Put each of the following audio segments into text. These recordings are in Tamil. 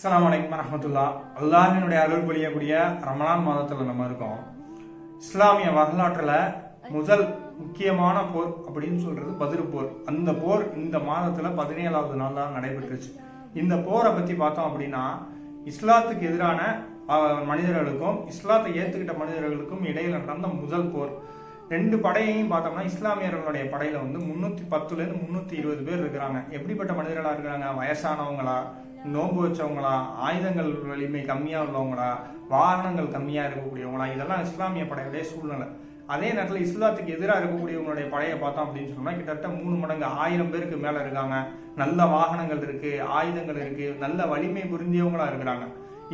அஸ்ஸலாமு அலைக்கும் வரஹ்மத்துல்லாஹ். அல்லாஹ்வினுடைய அருள் பொழியக்கூடிய ரமலான் மாதத்துல நம்ம இருக்கோம். இஸ்லாமிய வரலாற்றுல முதல் முக்கியமான போர் அப்படின்னு சொல்றது பத்ர் போர். அந்த போர் இந்த மாதத்துல 17வது நாள் தான் நடைபெற்றுச்சு. இந்த போரை பத்தி பார்த்தோம் அப்படின்னா, இஸ்லாத்துக்கு எதிரான மனிதர்களுக்கும் இஸ்லாத்தை ஏத்துக்கிட்ட மனிதர்களுக்கும் இடையில நடந்த முதல் போர். ரெண்டு படையையும் பார்த்தோம்னா, இஸ்லாமியர்களுடைய படையில 310ல இருந்து 320 பேர் இருக்கிறாங்க. எப்படிப்பட்ட மனிதர்களா இருக்கிறாங்க? வயசானவங்களா, நோன்பு வச்சவங்களா, ஆயுதங்கள் வலிமை கம்மியா உள்ளவங்களா, வாகனங்கள் கம்மியா இருக்கக்கூடியவங்களா, இதெல்லாம் இஸ்லாமிய படையுடைய சூழ்நிலை. அதே நேரத்தில் இஸ்லாத்துக்கு எதிராக இருக்கக்கூடியவங்களுடைய படையை பார்த்தோம் அப்படின்னு சொன்னா, கிட்டத்தட்ட 3 மடங்கு 1000 பேருக்கு மேல இருக்காங்க. நல்ல வாகனங்கள் இருக்கு, ஆயுதங்கள் இருக்கு, நல்ல வலிமை புரிந்தியவங்களா இருக்கிறாங்க.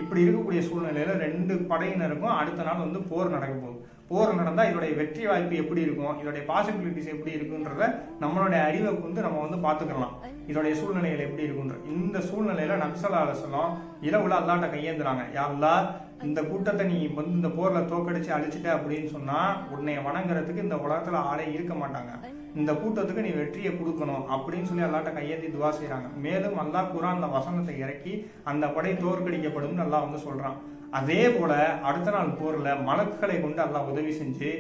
இப்படி இருக்கக்கூடிய சூழ்நிலையில ரெண்டு படையினருக்கும் அடுத்த நாள் போர் நடக்க போகுது. போர் நடந்தா இதோடைய வெற்றி வாய்ப்பு எப்படி இருக்கும், இதோடைய பாசிபிலிட்டிஸ் எப்படி இருக்குன்றத நம்மளுடைய அறிவை நம்ம பாத்துக்கலாம். இதோடைய சூழ்நிலைகள் எப்படி இருக்குன்ற இந்த சூழ்நிலையில நபி ஸல்லல்லாஹு அலைஹி வஸல்லம் இரவுல அல்லாஹ்ட்ட கையேந்துறாங்க. யா அல்லாஹ், இந்த கூட்டத்தை நீ இந்த போர்ல தோக்கடிச்சு அழிச்சிட்ட அப்படின்னு சொன்னா, உன்னை வணங்குறதுக்கு இந்த உலகத்துல ஆளே இருக்க மாட்டாங்க. இந்த கூட்டத்துக்கு நீ வெற்றியை கொடுக்கணும் அப்படின்னு சொல்லி அல்லாஹ்ட்ட கையேந்தி துவா செய்யறாங்க. மேலும் அல்லாஹ் குர்ஆன் அந்த வசனத்தை இறக்கி அந்த படை தோற்கடிக்கப்படும் அல்லாஹ் சொல்றான். அதே போல அடுத்த நாள் போர்ல மலக்குகளை கொண்டு அல்லாஹ் உதவி செஞ்சு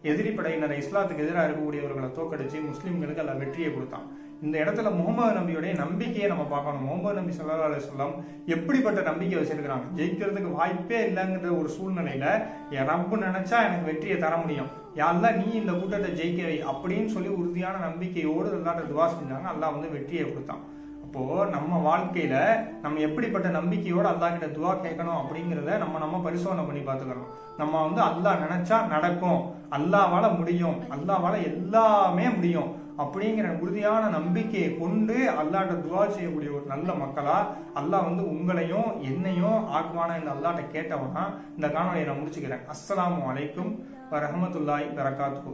எதிரி படையினரை, இஸ்லாத்துக்கு எதிராக இருக்கக்கூடியவர்களை தோக்கடிச்சு முஸ்லிம்களுக்கு அல்லாஹ் வெற்றியை கொடுத்தான். இந்த இடத்துல முகமது நபியுடைய நம்பிக்கையை நம்ம பார்க்கணும். முகமது நபி ஸல்லல்லாஹு அலைஹி வஸல்லம் எப்படிப்பட்ட நம்பிக்கை வச்சிருக்கிறாங்க. ஜெயிக்கிறதுக்கு வாய்ப்பே இல்லைங்கிற ஒரு சூழ்நிலையில ரப்பு நினைச்சா எனக்கு வெற்றியை தர முடியும், யா அல்லாஹ் நீ இந்த கூட்டத்தை ஜெயிக்க வை அப்படின்னு சொல்லி உறுதியான நம்பிக்கையோடு அல்லாஹ்ட்ட துவா செஞ்சாங்க. அல்லாஹ் வெற்றியை கொடுத்தான். அப்போ நம்ம வாழ்க்கையில நம்ம எப்படிப்பட்ட நம்பிக்கையோட அல்லாஹ் கிட்ட துவா கேட்கணும் அப்படிங்கிறத நம்ம பரிசோதனை பண்ணி பார்த்துக்கணும். நம்ம அல்லாஹ் நினைச்சா நடக்கும், அல்லாஹ்வால முடியும், அல்லாஹ்வால எல்லாமே முடியும் அப்படிங்கிற உறுதியான நம்பிக்கையை கொண்டு அல்லாஹ்ட்ட துவா செய்யக்கூடிய ஒரு நல்ல மக்களா அல்லாஹ் உங்களையும் என்னையும் ஆக்குவான இந்த அல்லாஹ்ட்ட கேட்டவனா இந்த காணொலியை நான் முடிச்சுக்கிறேன். அஸ்ஸலாமு அலைக்கும் வரஹ்மத்துல்லாஹி வரகாத்துஹு.